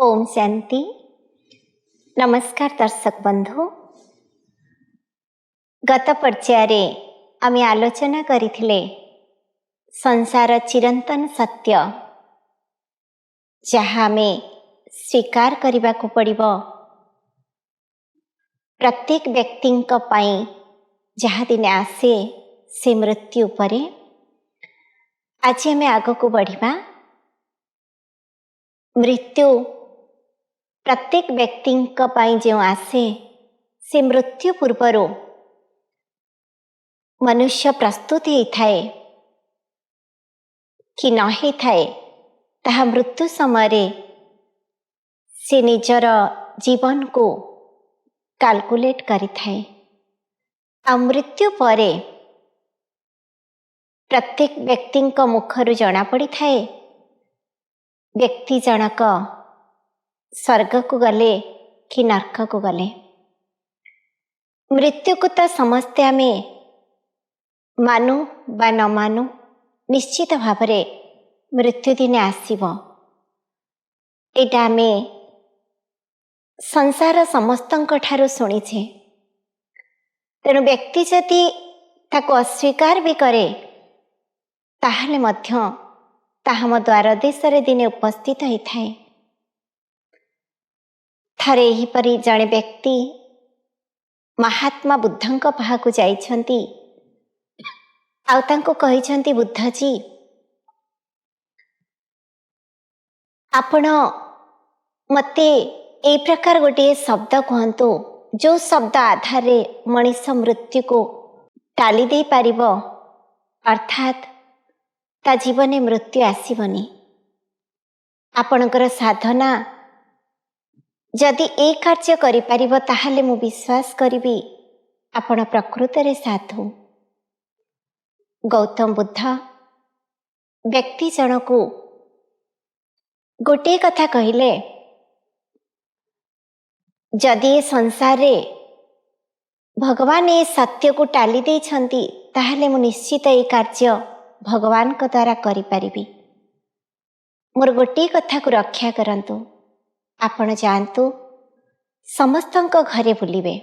ओम शांति। नमस्कार दर्शक बंधु, गत पर्याये आमे आलोचना करिथिले संसार चिरंतन सत्य जहाँ आमे स्वीकार करिबा को पड़िबो। प्रत्येक व्यक्तिंक पई जहाँ दिन आसे से मृत्यु परे। आज आमे आगको बढ़िबा। मृत्यु प्रत्येक व्यक्तिंक पई जो आसे से मृत्यु पूर्वर मनुष्य प्रस्तुत ही थाए कि न ही थाए, ताहा मृत्यु समय से निजर जीवन को कैलकुलेट करि थाए। आ मृत्यु परे प्रत्येक व्यक्तिंक मुखरु जना पड़ी थाए व्यक्ति जनक स्वर्ग को गले कि नरक को गले। मृत्यु को तो समस्ते आमे मानु बा न मानु, निश्चित भावरे मृत्यु दिने आसीबो। एटा आमे संसार समस्तंक ठारू सुनिछे। तेणु व्यक्ति जदि ताको अस्वीकार भी करे ताहले मध्य ताहा मो द्वार देशरे दिने उपस्थित ही थाए। थरे ही परी जड़े व्यक्ति महात्मा बुद्धंक पाहाकु जाइछंती आउ तांको कहिछंती, बुद्ध जी आपण मते ए प्रकार गोटे शब्द कहंतु जो शब्द आधार मनीष मृत्यु को टाली दे पारिबो, अर्थात ता जीवने मृत्यु आसीबनी। आपणकर साधना जदि ए कार्य करि पारिबो ताहाले मु विश्वास करिबी आपण प्रकृतरे साधु। गौतम बुद्ध व्यक्ति जनकु गोटे कथा कहिले, जदि ए संसार रे भगवान ए सत्य को टाली दे छंती ताहाले मु निश्चित ए कार्य भगवान को द्वारा करि पारिबी। मोर गोटे कथा को रक्षा करंतु। आपण जानतु समस्तंक घरे बुलिबे,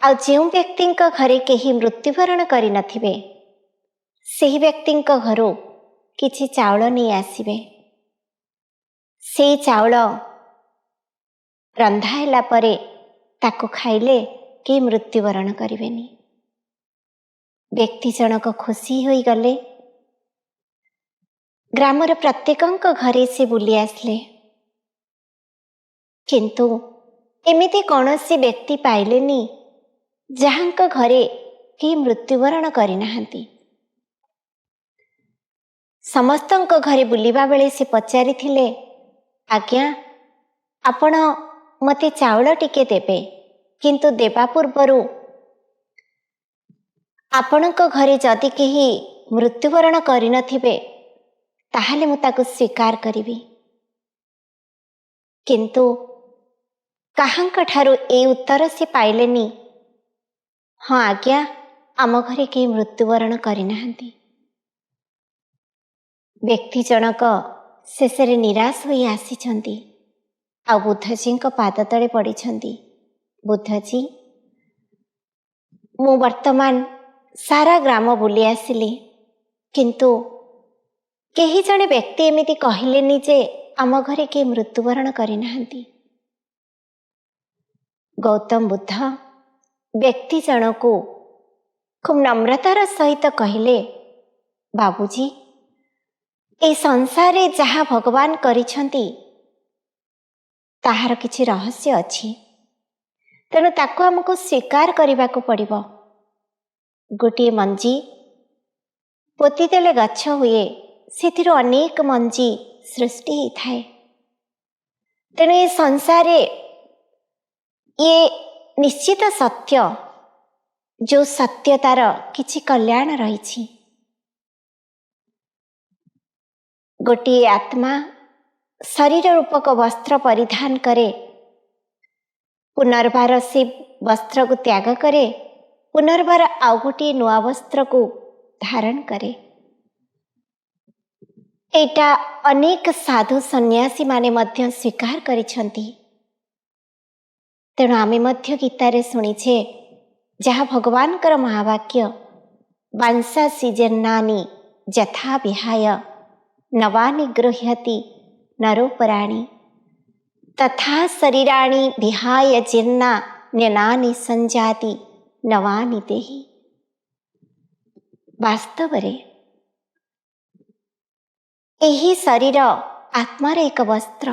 आ जो व्यक्तिंक घरे केही मृत्युवरण करि नथिबे सेही व्यक्तिंक घरो किछि चाउल नहीं आसीबे। से चाउल रंधा हैला परे ताको खाइले के मृत्युवरण करिवेनी। व्यक्ति जनक खुशी होई गले। ग्रामर प्रत्येकंक घरे से बुली आसले, किंतु एमिति कौनसी व्यक्ति पाइलेनी जहांक घरे कि मृत्युवरण करि नाहंती। समस्तंक घरे बुलिबा बेले से पचारि थिले, आज्ञा आपण मते चाउल टिके देबे, किंतु देबा पूर्वरु आपणक घरे जदि केही मृत्युवरण करि नथिबे ताहाले मु ताको स्वीकार करिबी। किंतु काहांक ठारू ए उत्तर से पाइलेनी, हाँ आज्ञा आम घरे के मृत्युवरण करि नाहंती। व्यक्ति जनक शेषरे निराश होई आसीछंती आ बुद्धजी को पाद तले पड़ीछंती। बुद्धजी मु वर्तमान सारा ग्राम बुली आसिली, किंतु केही जणे व्यक्ति एमिति कहिलेनी जे आम घरे के मृत्युवरण करि नाहंती। गौतम बुद्ध व्यक्ति जनकु खूब नम्रतार सहित कहिले, बाबूजी ए संसार जहाँ भगवान करिछंती ताहार किछि रहस्य अछि, तेणु ताको हमको स्वीकार करिबाको पड़िबो। गोटे मंजी पोती देले गछ हुए, सेथिरो अनेक मंजी सृष्टि ही थाए। तेणु ए संसार ये निश्चित सत्य, जो सत्यतार किछि कल्याण रही। गोटे आत्मा शरीर रूपक वस्त्र परिधान करे, पुनर्बार से वस्त्र को त्याग करे, पुनर्बार आउ गोटे नुआ वस्त्र को धारण करे। ଏଇଟା ଅନେକ ସାଧୁ ସନ୍ନ୍ୟାସୀମାନେ ମଧ୍ୟ ସ୍ୱୀକାର କରିଛନ୍ତି। ତେଣୁ ଆମେ ମଧ୍ୟ ଗୀତାରେ ଶୁଣିଛେ, ଯାହା ଭଗବାନଙ୍କର ମହାବାକ୍ୟ, ବାଂସାସି ଜନ୍ନାନି ଯଥା ବିହାୟ ନବାନି ଗୃହ୍ୟତି ନରୋପରାଣୀ ତଥା ଶରୀରାଣୀ ବିହାୟ ଜିନ୍ନା ନ୍ୟନାନି ସଞ୍ଜାତି ନବାନି ଦେହି। ବାସ୍ତବରେ ଏହି ଶରୀର ଆତ୍ମାର ଏକ ବସ୍ତ୍ର।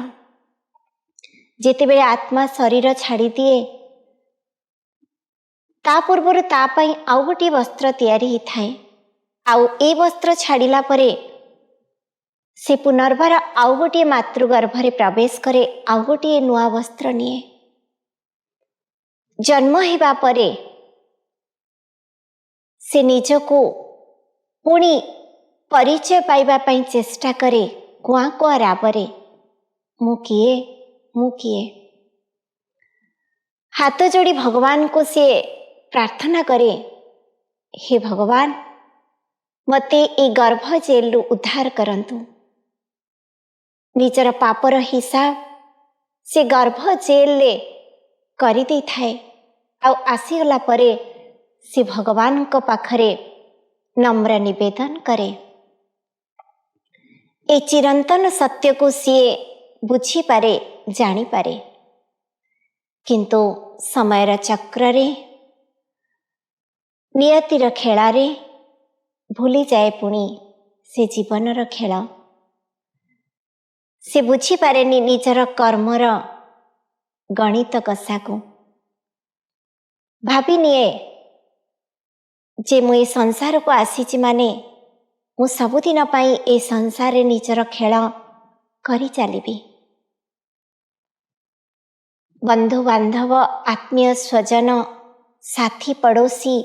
ଯେତେବେଳେ ଆତ୍ମା ଶରୀର ଛାଡ଼ିଦିଏ, ତା ପୂର୍ବରୁ ତା ପାଇଁ ଆଉ ଗୋଟିଏ ବସ୍ତ୍ର ତିଆରି ହୋଇଥାଏ। ଆଉ ଏ ବସ୍ତ୍ର ଛାଡ଼ିଲା ପରେ ସେ ପୁନର୍ବାର ଆଉ ଗୋଟିଏ ମାତୃଗର୍ଭରେ ପ୍ରବେଶ କରେ, ଆଉ ଗୋଟିଏ ନୂଆ ବସ୍ତ୍ର ନିଏ। ଜନ୍ମ ହେବା ପରେ ସେ ନିଜକୁ ପୁଣି ପରିଚୟ ପାଇବା ପାଇଁ ଚେଷ୍ଟା କରେ, କୁଆଁ କୁଆଁ ରାବରେ, ମୁଁ କିଏ, ମୁଁ କିଏ। ହାତ ଯୋଡ଼ି ଭଗବାନଙ୍କୁ ସେ ପ୍ରାର୍ଥନା କରେ, ହେ ଭଗବାନ, ମୋତେ ଏ ଗର୍ଭ ଜେଲରୁ ଉଦ୍ଧାର କରନ୍ତୁ। ନିଜର ପାପର ହିସାବ ସେ ଗର୍ଭ ଜେଲରେ କରିଦେଇଥାଏ। ଆଉ ଆସିଗଲା ପରେ ସେ ଭଗବାନଙ୍କ ପାଖରେ ନମ୍ର ନିବେଦନ କରେ। ଏ ଚିରନ୍ତନ ସତ୍ୟକୁ ସିଏ ବୁଝିପାରେ, ଜାଣିପାରେ। କିନ୍ତୁ ସମୟର ଚକ୍ରରେ, ନିୟତିର ଖେଳାରେ ଭୁଲିଯାଏ ପୁଣି ସେ ଜୀବନର ଖେଳ। ସେ ବୁଝିପାରେନି ନିଜର କର୍ମର ଗଣିତ କଷାକୁ। ଭାବିନିଏ ଯେ ମୁଁ ଏ ସଂସାରକୁ ଆସିଛି ମାନେ ମୁଁ ସବୁଦିନ ପାଇଁ ଏ ସଂସାରରେ ନିଜର ଖେଳ କରି ଚାଲିବି। ବନ୍ଧୁବାନ୍ଧବ, ଆତ୍ମୀୟ ସ୍ୱଜନ, ସାଥୀ ପଡ଼ୋଶୀ,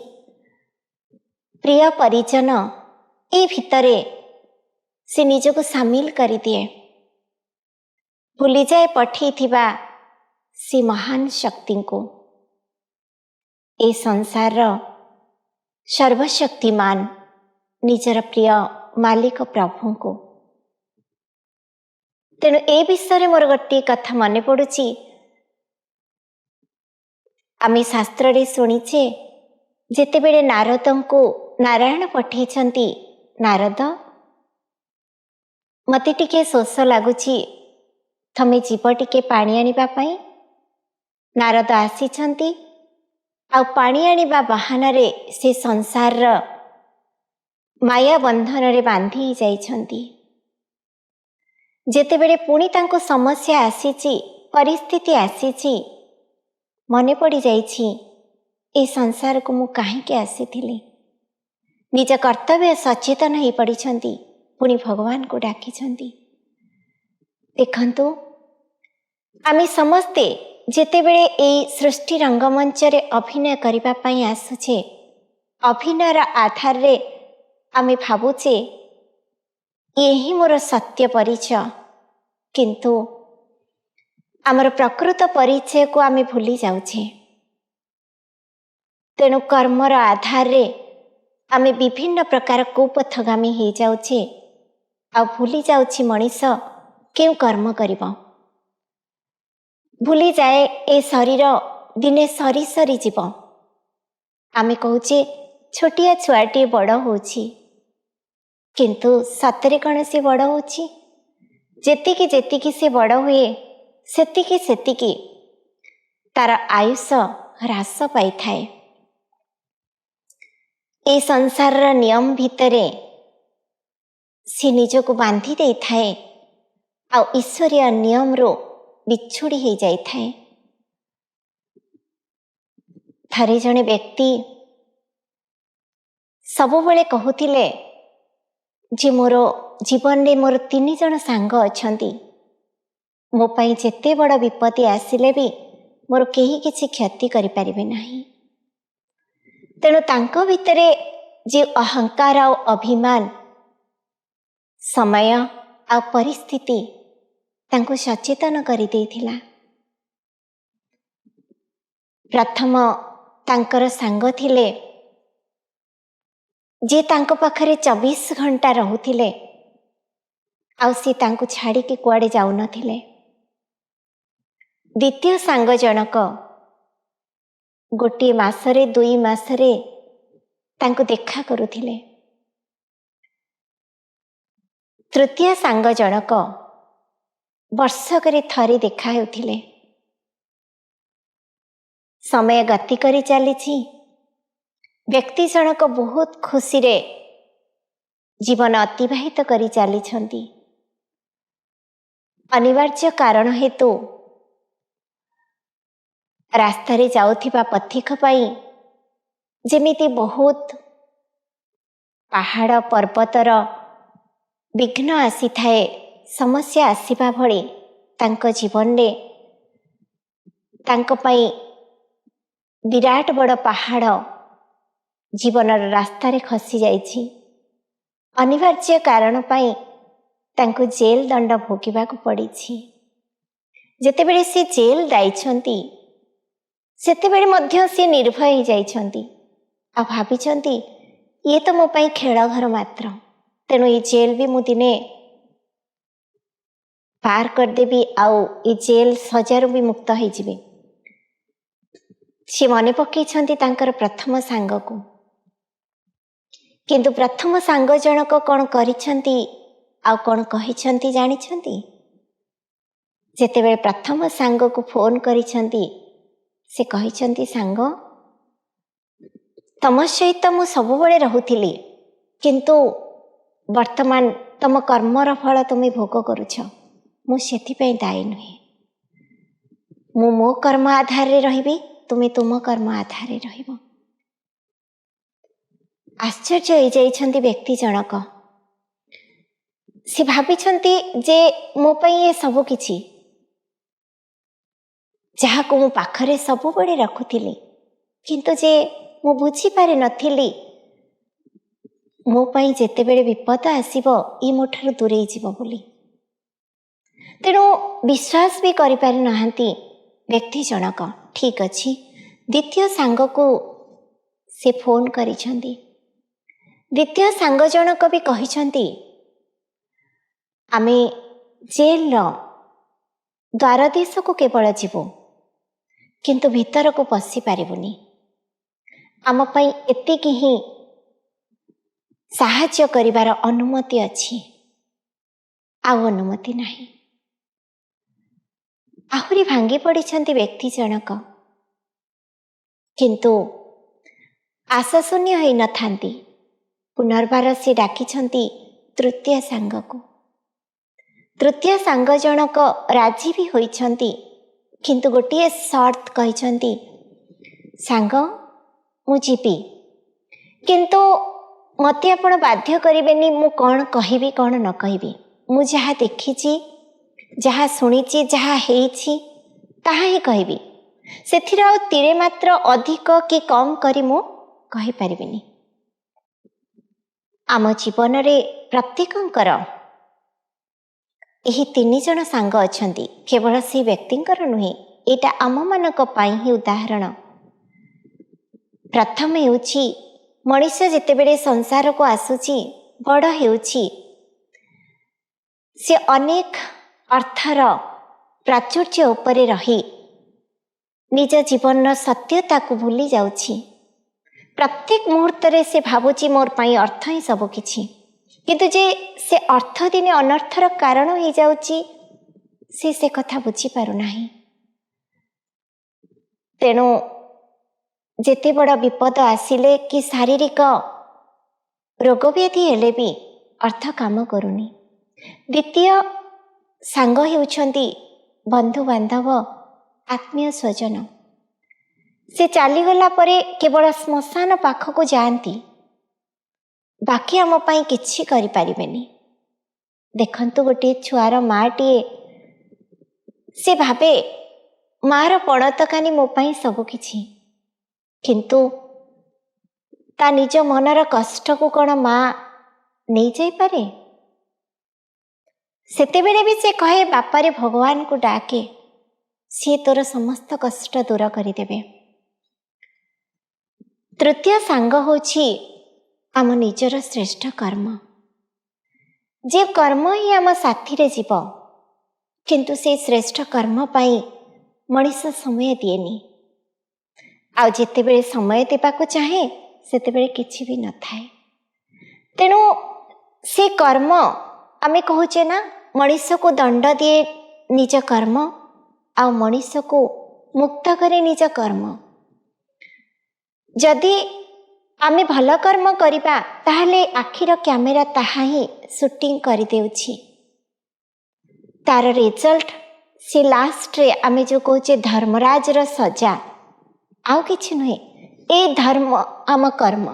ପ୍ରିୟ ପରିଜନ, ଏ ଭିତରେ ସେ ନିଜକୁ ସାମିଲ କରିଦିଏ। ଭୁଲିଯାଏ ପଠେଇଥିବା ସେ ମହାନ ଶକ୍ତିଙ୍କୁ, ଏ ସଂସାରର ସର୍ବଶକ୍ତିମାନ ନିଜର ପ୍ରିୟ ମାଲିକ ପ୍ରଭୁଙ୍କୁ। ତେଣୁ ଏ ବିଷୟରେ ମୋର ଗୋଟିଏ କଥା ମନେ ପଡ଼ୁଛି। ଆମେ ଶାସ୍ତ୍ରରେ ଶୁଣିଛେ, ଯେତେବେଳେ ନାରଦଙ୍କୁ ନାରାୟଣ ପଠେଇଛନ୍ତି, ନାରଦ, ମୋତେ ଟିକେ ଶୋଷ ଲାଗୁଛି, ତମେ ଯିବ ଟିକେ ପାଣି ଆଣିବା ପାଇଁ। ନାରଦ ଆସିଛନ୍ତି, ଆଉ ପାଣି ଆଣିବା ବାହାନାରେ ସେ ସଂସାରର ମାୟା ବନ୍ଧନରେ ବାନ୍ଧି ଯାଇଛନ୍ତି। ଯେତେବେଳେ ପୁଣି ତାଙ୍କୁ ସମସ୍ୟା ଆସିଛି, ପରିସ୍ଥିତି ଆସିଛି, ମନେ ପଡ଼ିଯାଇଛି ଏ ସଂସାରକୁ ମୁଁ କାହିଁକି ଆସିଥିଲି। ନିଜ କର୍ତ୍ତବ୍ୟ ସଚେତନ ହୋଇପଡ଼ିଛନ୍ତି, ପୁଣି ଭଗବାନଙ୍କୁ ଡାକିଛନ୍ତି। ଦେଖନ୍ତୁ, ଆମେ ସମସ୍ତେ ଯେତେବେଳେ ଏଇ ସୃଷ୍ଟି ରଙ୍ଗମଞ୍ଚରେ ଅଭିନୟ କରିବା ପାଇଁ ଆସୁଛେ, ଅଭିନୟର ଆଧାରରେ ଆମେ ଭାବୁଛେ ଇଏ ହିଁ ମୋର ସତ୍ୟ ପରିଚୟ। କିନ୍ତୁ ଆମର ପ୍ରକୃତ ପରିଚୟକୁ ଆମେ ଭୁଲି ଯାଉଛେ। ତେଣୁ କର୍ମର ଆଧାରରେ ଆମେ ବିଭିନ୍ନ ପ୍ରକାର କୁପଥଗାମୀ ହେଇଯାଉଛେ, ଆଉ ଭୁଲି ଯାଉଛି ମଣିଷ କେଉଁ କର୍ମ କରିବ। ଭୁଲିଯାଏ ଏ ଶରୀର ଦିନେ ସରି ସରି ଯିବ। ଆମେ କହୁଛେ ଛୋଟିଆ ଛୁଆଟିଏ ବଡ଼ ହେଉଛି, କିନ୍ତୁ ସତରେ କ'ଣ ସେ ବଡ଼ ହେଉଛି? ଯେତିକି ଯେତିକି ସେ ବଡ଼ ହୁଏ, ସେତିକି ସେତିକି ତାର ଆୟୁଷ ହ୍ରାସ ପାଇଥାଏ। ଏ ସଂସାରର ନିୟମ ଭିତରେ ସେ ନିଜକୁ ବାନ୍ଧି ଦେଇଥାଏ, ଆଉ ଈଶ୍ୱରୀୟ ନିୟମରୁ ବିଛୁଡ଼ି ହେଇଯାଇଥାଏ। ଥରେ ଜଣେ ବ୍ୟକ୍ତି ସବୁବେଳେ କହୁଥିଲେ ଯେ ମୋର ଜୀବନରେ ମୋର 3 ଜଣ ସାଙ୍ଗ ଅଛନ୍ତି, ମୋ ପାଇଁ ଯେତେ ବଡ଼ ବିପତ୍ତି ଆସିଲେ ବି ମୋର କେହି କିଛି କ୍ଷତି କରିପାରିବେ ନାହିଁ। ତେଣୁ ତାଙ୍କ ଭିତରେ ଯେ ଅହଙ୍କାର ଆଉ ଅଭିମାନ, ସମୟ ଆଉ ପରିସ୍ଥିତି ତାଙ୍କୁ ସଚେତନ କରିଦେଇଥିଲା। ପ୍ରଥମ ତାଙ୍କର ସାଙ୍ଗ ଥିଲେ, ଯିଏ ତାଙ୍କ ପାଖରେ 24 ଘଣ୍ଟା ରହୁଥିଲେ, ଆଉ ସେ ତାଙ୍କୁ ଛାଡ଼ିକି କୁଆଡ଼େ ଯାଉନଥିଲେ। ଦ୍ୱିତୀୟ ସାଙ୍ଗ ଜଣକ ଗୋଟିଏ ମାସରେ 2 ମାସରେ ତାଙ୍କୁ ଦେଖା କରୁଥିଲେ। ତୃତୀୟ ସାଙ୍ଗ ଜଣକ ବର୍ଷକରେ ଥରେ ଦେଖା ହେଉଥିଲେ। ସମୟ ଗତି କରି ଚାଲିଛି। ବ୍ୟକ୍ତି ଜଣକ ବହୁତ ଖୁସିରେ ଜୀବନ ଅତିବାହିତ କରି ଚାଲିଛନ୍ତି। ଅନିବାର୍ଯ୍ୟ କାରଣ ହେତୁ ରାସ୍ତାରେ ଯାଉଥିବା ପଥିକ ପାଇଁ ଯେମିତି ବହୁତ ପାହାଡ଼ ପର୍ବତର ବିଘ୍ନ ଆସିଥାଏ, ସମସ୍ୟା ଆସିବା ଭଳି ତାଙ୍କ ଜୀବନରେ ତାଙ୍କ ପାଇଁ ବିରାଟ ବଡ଼ ପାହାଡ଼ ଜୀବନର ରାସ୍ତାରେ ଖସି ଯାଇଛି। ଅନିବାର୍ଯ୍ୟ କାରଣ ପାଇଁ ତାଙ୍କୁ ଜେଲ୍ ଦଣ୍ଡ ଭୋଗିବାକୁ ପଡ଼ିଛି। ଯେତେବେଳେ ସେ ଜେଲ୍ ଯାଇଛନ୍ତି ସେତେବେଳେ ମଧ୍ୟ ସେ ନିର୍ଭୟ ହୋଇଯାଇଛନ୍ତି ଆଉ ଭାବିଛନ୍ତି ଇଏ ତ ମୋ ପାଇଁ ଖେଳ ଘର ମାତ୍ର, ତେଣୁ ଏ ଜେଲ୍ ବି ମୁଁ ଦିନେ ପାର କରିଦେବି ଆଉ ଏ ଜେଲ୍ ସଜାରୁ ବି ମୁକ୍ତ ହୋଇଯିବି। ସେ ମନେ ପକାଇଛନ୍ତି ତାଙ୍କର ପ୍ରଥମ ସାଙ୍ଗକୁ। କିନ୍ତୁ ପ୍ରଥମ ସାଙ୍ଗ ଜଣକ କ'ଣ କରିଛନ୍ତି ଆଉ କ'ଣ କହିଛନ୍ତି ଜାଣିଛନ୍ତି? ଯେତେବେଳେ ପ୍ରଥମ ସାଙ୍ଗକୁ ଫୋନ୍ କରିଛନ୍ତି ସେ କହିଛନ୍ତି, ସାଙ୍ଗ ତମ ସହିତ ମୁଁ ସବୁବେଳେ ରହୁଥିଲି, କିନ୍ତୁ ବର୍ତ୍ତମାନ ତମ କର୍ମର ଫଳ ତୁମେ ଭୋଗ କରୁଛ, ମୁଁ ସେଥିପାଇଁ ଦାୟୀ ନୁହେଁ। ମୁଁ ମୋ କର୍ମ ଆଧାରରେ ରହିବି, ତୁମେ ତୁମ କର୍ମ ଆଧାରରେ ରହିବ। ଆଶ୍ଚର୍ଯ୍ୟ ହୋଇଯାଇଛନ୍ତି ବ୍ୟକ୍ତି ଜଣକ। ସେ ଭାବିଛନ୍ତି ଯେ ମୋ ପାଇଁ ଏ ସବୁ କିଛି, ଯାହାକୁ ମୁଁ ପାଖରେ ସବୁବେଳେ ରଖୁଥିଲି, କିନ୍ତୁ ଯେ ମୁଁ ବୁଝିପାରିନଥିଲି ମୋ ପାଇଁ ଯେତେବେଳେ ବିପଦ ଆସିବ ଇଏ ମୋ ଠାରୁ ଦୂରେଇ ଯିବ ବୋଲି। ତେଣୁ ବିଶ୍ୱାସ ବି କରିପାରିନାହାନ୍ତି ବ୍ୟକ୍ତି ଜଣକ। ଠିକ୍ ଅଛି, ଦ୍ୱିତୀୟ ସାଙ୍ଗକୁ ସେ ଫୋନ୍ କରିଛନ୍ତି। ଦ୍ୱିତୀୟ ସାଙ୍ଗ ଜଣକ ବି କହିଛନ୍ତି, ଆମେ ଜେଲ୍ର ଦ୍ୱାର ଦେଶକୁ କେବଳ ଯିବୁ, କିନ୍ତୁ ଭିତରକୁ ପଶି ପାରିବୁନି। ଆମ ପାଇଁ ଏତିକି ହିଁ ସାହାଯ୍ୟ କରିବାର ଅନୁମତି ଅଛି, ଆଉ ଅନୁମତି ନାହିଁ। ଆହୁରି ଭାଙ୍ଗି ପଡ଼ିଛନ୍ତି ବ୍ୟକ୍ତି ଜଣକ, କିନ୍ତୁ ଆଶାଶୂନ୍ୟ ହୋଇନଥାନ୍ତି। ପୁନର୍ବାର ସେ ଡାକିଛନ୍ତି ତୃତୀୟ ସାଙ୍ଗକୁ। ତୃତୀୟ ସାଙ୍ଗ ଜଣକ ରାଜି ବି ହୋଇଛନ୍ତି, କିନ୍ତୁ ଗୋଟିଏ ସର୍ତ୍ତ କହିଛନ୍ତି, ସାଙ୍ଗ ମୁଁ ଯିବି, କିନ୍ତୁ ମୋତେ ଆପଣ ବାଧ୍ୟ କରିବେନି ମୁଁ କ'ଣ କହିବି କ'ଣ ନ କହିବି। ମୁଁ ଯାହା ଦେଖିଛି, ଯାହା ଶୁଣିଛି, ଯାହା ହେଇଛି ତାହା ହିଁ କହିବି। ସେଥିରେ ଆଉ ତିଳେ ମାତ୍ର ଅଧିକ କି କମ୍ କରି ମୁଁ କହିପାରିବିନି। ଆମ ଜୀବନରେ ପ୍ରତ୍ୟେକଙ୍କର ଏହି 3 ଜଣ ସାଙ୍ଗ ଅଛନ୍ତି। କେବଳ ସେ ବ୍ୟକ୍ତିଙ୍କର ନୁହେଁ, ଏଇଟା ଆମମାନଙ୍କ ପାଇଁ ହିଁ ଉଦାହରଣ। ପ୍ରଥମେ ହେଉଛି ମଣିଷ ଯେତେବେଳେ ସଂସାରକୁ ଆସୁଛି, ବଡ଼ ହେଉଛି, ସେ ଅନେକ ଅର୍ଥର ପ୍ରାଚୁର୍ଯ୍ୟ ଉପରେ ରହି ନିଜ ଜୀବନର ସତ୍ୟତାକୁ ଭୁଲି ଯାଉଛି। ପ୍ରତ୍ୟେକ ମୁହୂର୍ତ୍ତରେ ସେ ଭାବୁଛି ମୋର ପାଇଁ ଅର୍ଥ ହିଁ ସବୁ କିଛି, କିନ୍ତୁ ଯେ ସେ ଅର୍ଥ ଦିନେ ଅନର୍ଥର କାରଣ ହୋଇଯାଉଛି ସେ କଥା ବୁଝିପାରୁନାହିଁ। ତେଣୁ ଯେତେ ବଡ଼ ବିପଦ ଆସିଲେ କି ଶାରୀରିକ ରୋଗବ୍ୟାଧି ହେଲେ ବି ଅର୍ଥ କାମ କରୁନି। ଦ୍ୱିତୀୟ ସାଙ୍ଗ ହେଉଛନ୍ତି ବନ୍ଧୁବାନ୍ଧବ, ଆତ୍ମୀୟ ସ୍ୱଜନ। ସେ ଚାଲିଗଲା ପରେ କେବଳ ଶ୍ମଶାନ ପାଖକୁ ଯାଆନ୍ତି, ବାକି ଆମ ପାଇଁ କିଛି କରିପାରିବେନି। ଦେଖନ୍ତୁ, ଗୋଟିଏ ଛୁଆର ମାଆଟିଏ, ସେ ଭାବେ ମାଆର ପଣତକାନି ମୋ ପାଇଁ ସବୁ କିଛି, କିନ୍ତୁ ତା ନିଜ ମନର କଷ୍ଟକୁ କ'ଣ ମାଆ ନେଇଯାଇପାରେ? ସେତେବେଳେ ବି ସେ କହେ, ବାପାରେ ଭଗବାନଙ୍କୁ ଡାକେ, ସିଏ ତୋର ସମସ୍ତ କଷ୍ଟ ଦୂର କରିଦେବେ। ତୃତୀୟ ସାଙ୍ଗ ହେଉଛି ଆମ ନିଜର ଶ୍ରେଷ୍ଠ କର୍ମ। जे कर्म ही आम साथी रे जीव किंतु से श्रेष्ठ कर्म पाई मनीष समय दिएनी आउ जितेबेले समय देवाक चाहे सेतेबेले किछि भी न थाए। तेणु से कर्म आमे कहूचे ना मनीष को दंड दिए निज कर्म आ मनीष को मुक्त करे निज कर्म। जदि आमे भल कर्म करिबा ताहले आखिर कैमेरा ताहा ही शूटिंग करि देउछि, तार रिजल्ट से लास्ट रे आमे जो कहूचे धर्मराज र सजा आउ किछि नुहे, ए धर्म आम कर्म।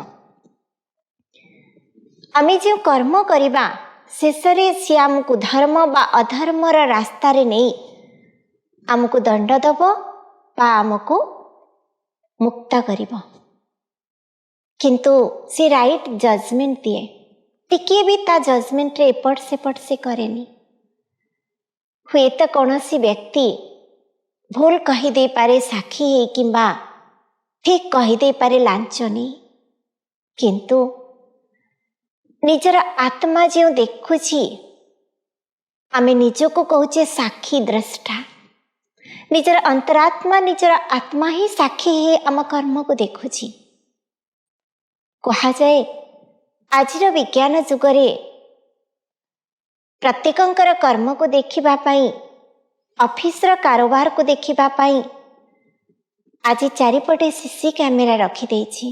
आमे जो कर्म करिबा शेषरे सी आमको धर्म बा अधर्मर रास्ता रे नहीं आमको दंड दब बा आमको मुक्त करिब, किंतु से राइट जजमेंट दिए। टिके भी ता जजमेंट रे एपट सेपट से करेनी। हुए तो कौनसी व्यक्ति भूल कहीदे पारे साक्षी है किंबा ठीक कहीदे पारे लांच नहीं, किंतु निजर आत्मा जो देखुछि आमे निजको कहूचे साक्षी द्रष्टा। निजर अंतरात्मा निजर आत्मा ही साक्षी है आम कर्म को देखुछि। कहा जाए आजिर विज्ञान जुगरे प्रत्येकंकर कर्म को देखिबा पाई ऑफिस र कारोबार को देखिबा पाई आज चारिपटे सीसी कैमेरा रखी देछि,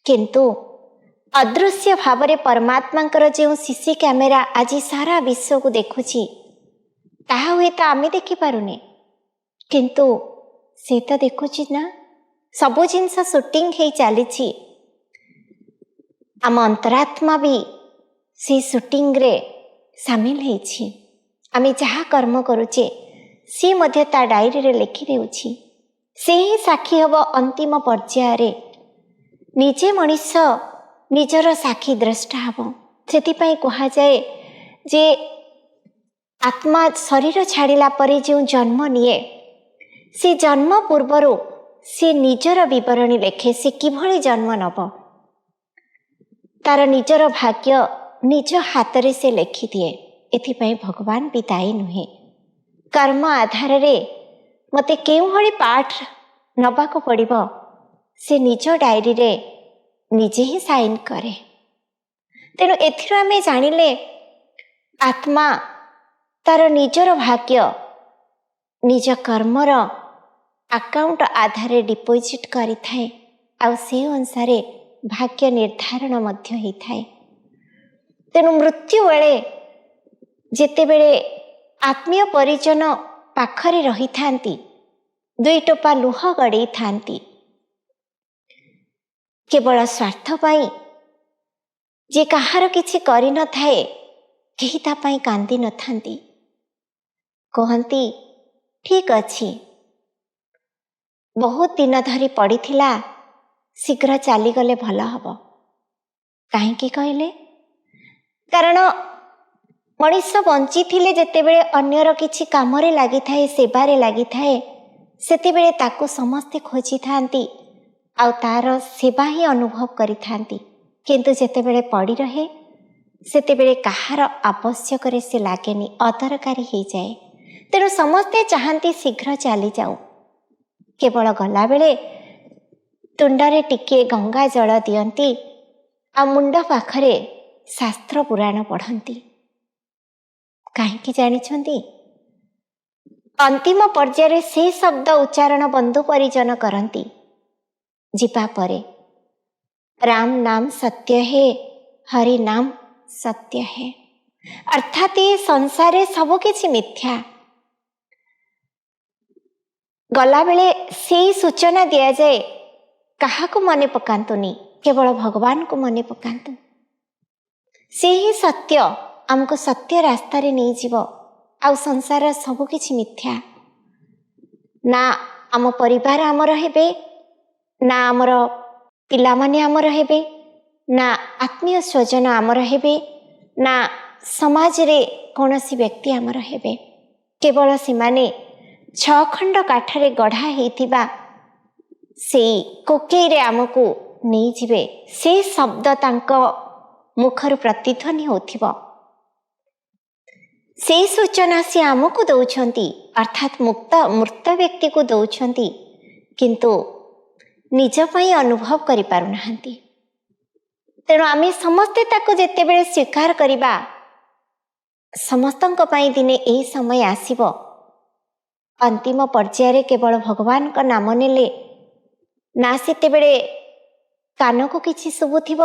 किंतु अदृश्य भावरे परमात्मांकर जो सीसी कैमेरा आज सारा विश्व को देखुछि ताहा हुए तो आमे देखि पारुने, किंतु से तो देखुछि ना सबो जिनस शूटिंग हे चली। आम अंतरात्मा भी से शूटिंग रे सामिल हेछि। आमे जहाँ कर्म करुचे सी मध्य ता डायरी रे लिखि देउछि, से ही साक्षी हब अंतिम पर्याय रे निजे मनीष निजर साक्षी द्रष्टा हब। सेतिपाई कहा जाए जे आत्मा शरीर छाड़िला परे जो जन्म निये से जन्म पूर्वरु से निजर विवरणी लेखे से किभली जन्म नब तार निजर भाग्य निज हाथ रे से लेखि दिए। एथिपाई भगवान भी दायी नुहे। कर्म आधार रे मते केउ भली पाठ नबाको पड़िबो से निज डायरी रे निजे ही साइन करे। तेणु एथिर आमे जानिले आत्मा तार निजर भाग्य निज कर्मर अकाउंट आधार डिपोजिट करि थाए आ से अनुसार भाग्य निर्धारण मध्य ही थाए। तेणु मृत्यु बेले जेते बेले आत्मीय परिजन पाखरे रही थांती दुई टोपा लुह गड़े थांती केवल स्वार्थ पाई जे कहार किछि करि न थाए केही ता पाई कांदी न थांती। कहंती ठीक अछि बहुत दिन धरी पड़ी थिला शीघ्र चली गले भल हब। काहेकि कहले कारण मनीष बंची थिले जेतेबेले अन्यर किछि कामरे लागि थाए सेवारे लागि थाए सेतेबेले ताकू समस्ते खोजी थांती आउ तार सेवा ही अनुभव करि थांती, किंतु जेतेबेले पड़ी रहे सेतेबेले कहार आवश्यक रे से लागेनी अदरकारी हो जाए। तेणु समस्ते चाहती शीघ्र चली जाऊ। केवल गला बेले तुंडरे टिके गंगा जल दियंती आ मुंड पाखरे शास्त्र पुराण पढ़ंती। काहेकि जानिछंती अंतिम पर्याय से शब्द उच्चारण बंधु परिजन करंती जीवा परे राम नाम सत्य है हरि नाम सत्य है। अर्थात ये संसारे सब किछि मिथ्या। गला बेले से सूचना दिया जाए काहाको मने पकांतुनी केवल भगवान को मने पकांतु। से ही सत्य आमको सत्य रास्ता रे नहीं जीव। आउ संसार सब किछि मिथ्या। ना आम परिवार आमर हेबे ना आमर पिला माने आमर हेबे ना आत्मीय स्वजन आमर हेबे ना समाज रे कौनसी व्यक्ति आमर हेबे। केवल सिमाने 6 खंड काठरे गढ़ा हेतिबा से कोकेरे आमको नहीं जीवे। से शब्द तांको ମୁଖରୁ ପ୍ରତିଧ୍ୱନି ହେଉଥିବ। ସେଇ ସୂଚନା ସେ ଆମକୁ ଦେଉଛନ୍ତି, ଅର୍ଥାତ୍ ମୃତ ବ୍ୟକ୍ତିକୁ ଦେଉଛନ୍ତି, କିନ୍ତୁ ନିଜ ପାଇଁ ଅନୁଭବ କରିପାରୁନାହାନ୍ତି। ତେଣୁ ଆମେ ସମସ୍ତେ ତାକୁ ଯେତେବେଳେ ସ୍ୱୀକାର କରିବା, ସମସ୍ତଙ୍କ ପାଇଁ ଦିନେ ଏହି ସମୟ ଆସିବ, ଅନ୍ତିମ ପର୍ଯ୍ୟାୟରେ କେବଳ ଭଗବାନଙ୍କ ନାମ ନେଲେ ନା ସେତେବେଳେ କାନକୁ କିଛି ଶୁଭୁଥିବ,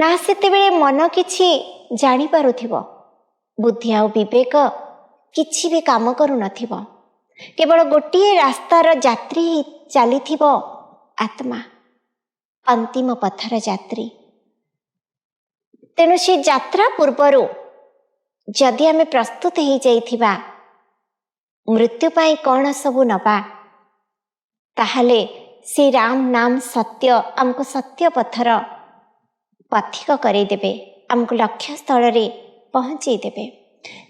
ନା ସେତେବେଳେ ମନ କିଛି ଜାଣିପାରୁଥିବ, ବୁଦ୍ଧି ଆଉ ବିବେକ କିଛି ବି କାମ କରୁନଥିବ। କେବଳ ଗୋଟିଏ ରାସ୍ତାର ଯାତ୍ରୀ ଚାଲିଥିବ ଆତ୍ମା, ଅନ୍ତିମ ପଥର ଯାତ୍ରୀ। ତେଣୁ ସେ ଯାତ୍ରା ପୂର୍ବରୁ ଯଦି ଆମେ ପ୍ରସ୍ତୁତ ହେଇଯାଇଥିବା ମୃତ୍ୟୁ ପାଇଁ କ'ଣ ସବୁ ନେବା, ତାହେଲେ ସେ ରାମ ନାମ ସତ୍ୟ ଆମକୁ ସତ୍ୟ ପଥର ପଥିକ କରେଇଦେବେ, ଆମକୁ ଲକ୍ଷ୍ୟସ୍ଥଳରେ ପହଞ୍ଚେଇ ଦେବେ।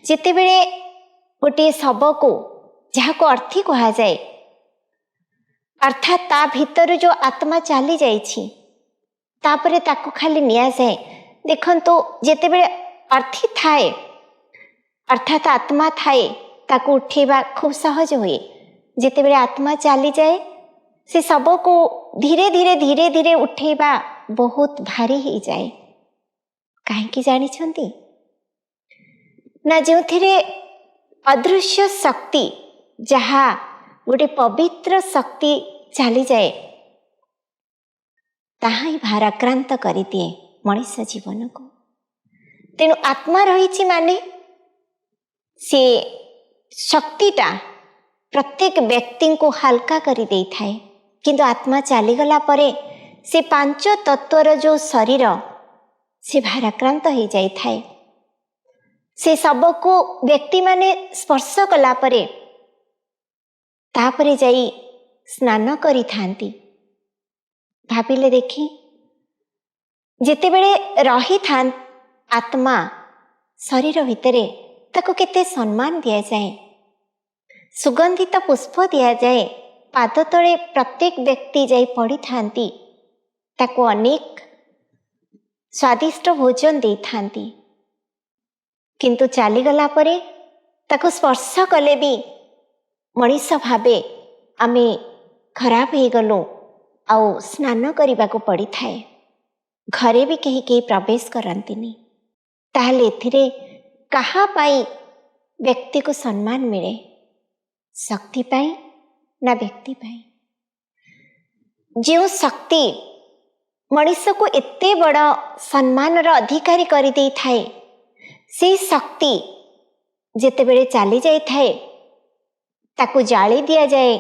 ଯେତେବେଳେ ଗୋଟିଏ ଶବକୁ, ଯାହାକୁ ଅର୍ଥୀ କୁହାଯାଏ, ଅର୍ଥାତ୍ ତା ଭିତରୁ ଯେଉଁ ଆତ୍ମା ଚାଲି ଯାଇଛି, ତାପରେ ତାକୁ ଖାଲି ନିଆଯାଏ। ଦେଖନ୍ତୁ, ଯେତେବେଳେ ଅର୍ଥୀ ଥାଏ, ଅର୍ଥାତ୍ ଆତ୍ମା ଥାଏ, ତାକୁ ଉଠେଇବା ଖୁବ୍ ସହଜ ହୁଏ। ଯେତେବେଳେ ଆତ୍ମା ଚାଲିଯାଏ, ସେ ଶବକୁ ଧୀରେ ଧୀରେ ଧୀରେ ଧୀରେ ଉଠେଇବା ବହୁତ ଭାରି ହେଇଯାଏ। କାହିଁକି ଜାଣିଛନ୍ତି ନା, ଯେଉଁଥିରେ ଅଦୃଶ୍ୟ ଶକ୍ତି, ଯାହା ଗୋଟେ ପବିତ୍ର ଶକ୍ତି ଚାଲିଯାଏ, ତାହା ହିଁ ଭାରାକ୍ରାନ୍ତ କରିଦିଏ ମଣିଷ ଜୀବନକୁ। ତେଣୁ ଆତ୍ମା ରହିଛି ମାନେ ସେ ଶକ୍ତିଟା ପ୍ରତ୍ୟେକ ବ୍ୟକ୍ତିଙ୍କୁ ହାଲକା କରିଦେଇଥାଏ। କିନ୍ତୁ ଆତ୍ମା ଚାଲିଗଲା ପରେ ସେ ପାଞ୍ଚ ତତ୍ଵର ଯେଉଁ ଶରୀର, ସେ ଭାରାକ୍ରାନ୍ତ ହେଇଯାଇଥାଏ। ସେ ଶବକୁ ବ୍ୟକ୍ତିମାନେ ସ୍ପର୍ଶ କଲା ପରେ ତାପରେ ଯାଇ ସ୍ନାନ କରିଥାନ୍ତି। ଭାବିଲେ ଦେଖି, ଯେତେବେଳେ ରହିଥାନ୍ତି ଆତ୍ମା ଶରୀର ଭିତରେ, ତାକୁ କେତେ ସମ୍ମାନ ଦିଆଯାଏ, ସୁଗନ୍ଧିତ ପୁଷ୍ପ ଦିଆଯାଏ, ପାଦ ତଳେ ପ୍ରତ୍ୟେକ ବ୍ୟକ୍ତି ଯାଇ ପଡ଼ିଥାନ୍ତି, ତାକୁ ଅନେକ ସ୍ୱାଦିଷ୍ଟ ଭୋଜନ ଦେଇଥାନ୍ତି। କିନ୍ତୁ ଚାଲିଗଲା ପରେ ତାକୁ ସ୍ପର୍ଶ କଲେ ବି ମଣିଷ ଭାବେ ଆମେ ଖରାପ ହେଇଗଲୁ, ଆଉ ସ୍ନାନ କରିବାକୁ ପଡ଼ିଥାଏ। ଘରେ ବି କେହି ପ୍ରବେଶ କରନ୍ତିନି। ତାହେଲେ ଏଥିରେ କାହା ପାଇଁ ବ୍ୟକ୍ତିକୁ ସମ୍ମାନ ମିଳେ? ଶକ୍ତି ପାଇଁ ନା ବ୍ୟକ୍ତି ପାଇଁ? ଯେଉଁ ଶକ୍ତି ମଣିଷକୁ ଏତେ ବଡ଼ ସମ୍ମାନର ଅଧିକାରୀ କରିଦେଇଥାଏ, ସେହି ଶକ୍ତି ଯେତେବେଳେ ଚାଲି ଯାଇଥାଏ, ତାକୁ ଜାଳି ଦିଆଯାଏ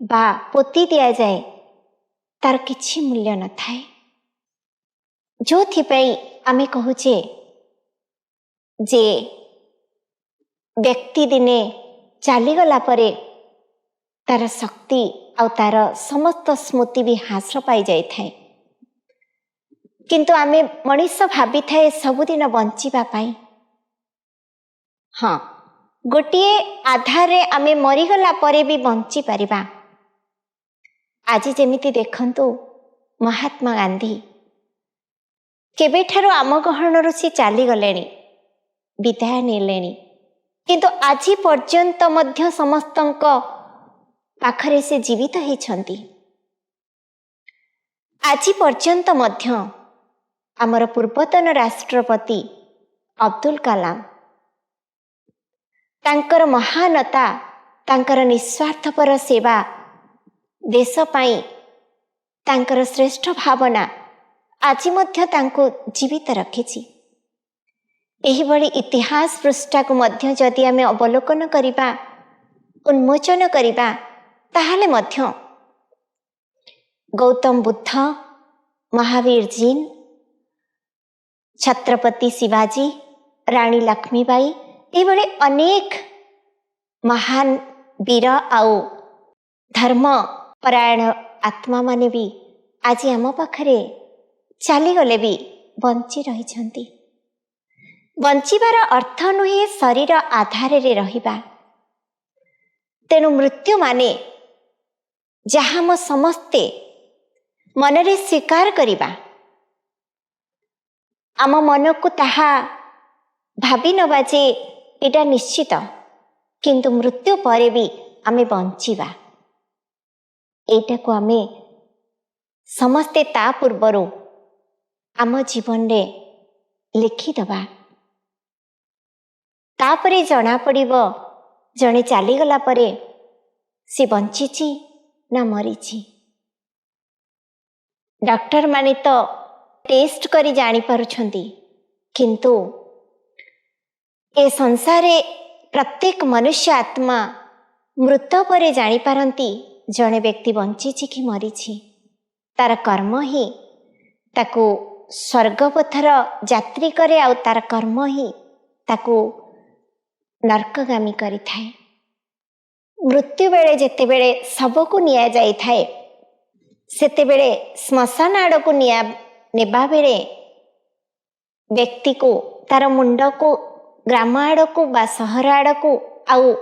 ବା ପୋତି ଦିଆଯାଏ, ତାର କିଛି ମୂଲ୍ୟ ନଥାଏ। ଯେଉଁଥିପାଇଁ ଆମେ କହୁଛେ ଯେ ବ୍ୟକ୍ତି ଦିନେ ଚାଲିଗଲା ପରେ ତାର ଶକ୍ତି ଆଉ ତାର ସମସ୍ତ ସ୍ମୃତି ବି ହ୍ରାସ ପାଇଯାଇଥାଏ। କିନ୍ତୁ ଆମେ ମଣିଷ ଭାବିଥାଏ ସବୁଦିନ ବଞ୍ଚିବା ପାଇଁ। ହଁ, ଗୋଟିଏ ଆଧାରରେ ଆମେ ମରିଗଲା ପରେ ବି ବଞ୍ଚିପାରିବା। ଆଜି ଯେମିତି ଦେଖନ୍ତୁ, ମହାତ୍ମା ଗାନ୍ଧୀ କେବେଠାରୁ ଆମ ଗହଣରୁ ସେ ଚାଲିଗଲେଣି, ବିଦାୟ ନେଲେଣି, କିନ୍ତୁ ଆଜି ପର୍ଯ୍ୟନ୍ତ ମଧ୍ୟ ସମସ୍ତଙ୍କ ପାଖରେ ସେ ଜୀବିତ ହେଇଛନ୍ତି। ଆଜି ପର୍ଯ୍ୟନ୍ତ ମଧ୍ୟ ଆମର ପୂର୍ବତନ ରାଷ୍ଟ୍ରପତି ଅବଦୁଲ କାଲାମ, ତାଙ୍କର ମହାନତା, ତାଙ୍କର ନିଃସ୍ୱାର୍ଥପର ସେବା, ଦେଶ ପାଇଁ ତାଙ୍କର ଶ୍ରେଷ୍ଠ ଭାବନା ଆଜି ମଧ୍ୟ ତାଙ୍କୁ ଜୀବିତ ରଖିଛି। ଏହିଭଳି ଇତିହାସ ପୃଷ୍ଠାକୁ ମଧ୍ୟ ଯଦି ଆମେ ଅବଲୋକନ କରିବା, ଉନ୍ମୋଚନ କରିବା, ତାହେଲେ ମଧ୍ୟ ଗୌତମ ବୁଦ୍ଧ, ମହାବୀର ଜୀନ, ଛତ୍ରପତି ଶିବାଜୀ, ରାଣୀ ଲକ୍ଷ୍ମୀବାଇ, ଏଭଳି ଅନେକ ମହାନ ବୀର ଆଉ ଧର୍ମପରାୟଣ ଆତ୍ମାମାନେ ବି ଆଜି ଆମ ପାଖରେ ଚାଲିଗଲେ ବି ବଞ୍ଚି ରହିଛନ୍ତି। ବଞ୍ଚିବାର ଅର୍ଥ ନୁହେଁ ଶରୀର ଆଧାରରେ ରହିବା। ତେଣୁ ମୃତ୍ୟୁ ମାନେ ଯାହା ଆମ ସମସ୍ତେ ମନରେ ସ୍ୱୀକାର କରିବା, आम मन को ताहा भावी नवा जे एटा निश्चित, किंतु मृत्यु परे भी आमे बंचिबा एटा को आमे समस्ते ता पूर्वरु आम जीवन रे लिखिदबा। तापरे जना पड़िबो जणे चलीगला परे से बंचिची ना मरीची। डॉक्टर माने तो टेस्ट करी जानी पारुछंती, किंतु ए संसारे प्रत्येक मनुष्य आत्मा मृत परे जानी पारंती जणे व्यक्ति बंचिची कि मरीची। तार कर्म ही ताकू स्वर्गपथर यात्री करे, आउ तार कर्म ही ताकू नरकगामी करि थाए। मृत्यु बेले जेते बेले सबको निया जाई थाए, सेते बेले श्मशान आड़ को निया नेबा बेले व्यक्ति को तार मुंड को ग्राम आड़ को बा सहर आड़ को आउ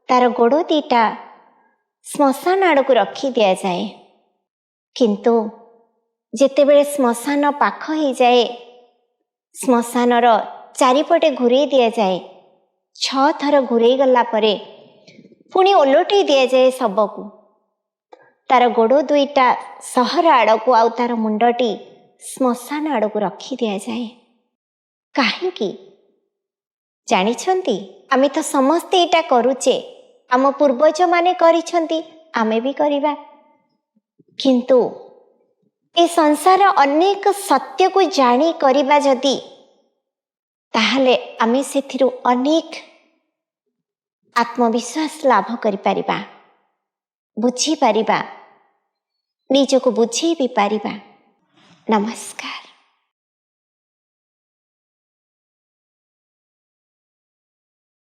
तार गोड़ दीटा श्मशान आड़ को रखी दिया जाए। किंतु जेते बेले श्मशान पाख ही जाए, श्मशान रो चारिपटे घुरे दिया जाए, 6 थर घुरे गला परे पुणी ओलटे दिया जाए सबको। तार गोड़ दुईटा सहर आड़ को आउ तार मुंडटी श्मशान आड़ को रखी दिया जाए। काहेकि जानिछंती आमे तो समस्ते एटा करूचे, आम पूर्वज माने करिछंती, आमे भी करिबा। किंतु ए संसार अनेक सत्य को जानी करिबा जदि, ताहले आमे सेथिरु अनेक आत्मविश्वास लाभ करि पारिबा, बुझी पारिबा, निजको बुझी भी पारिबा। नमस्कार।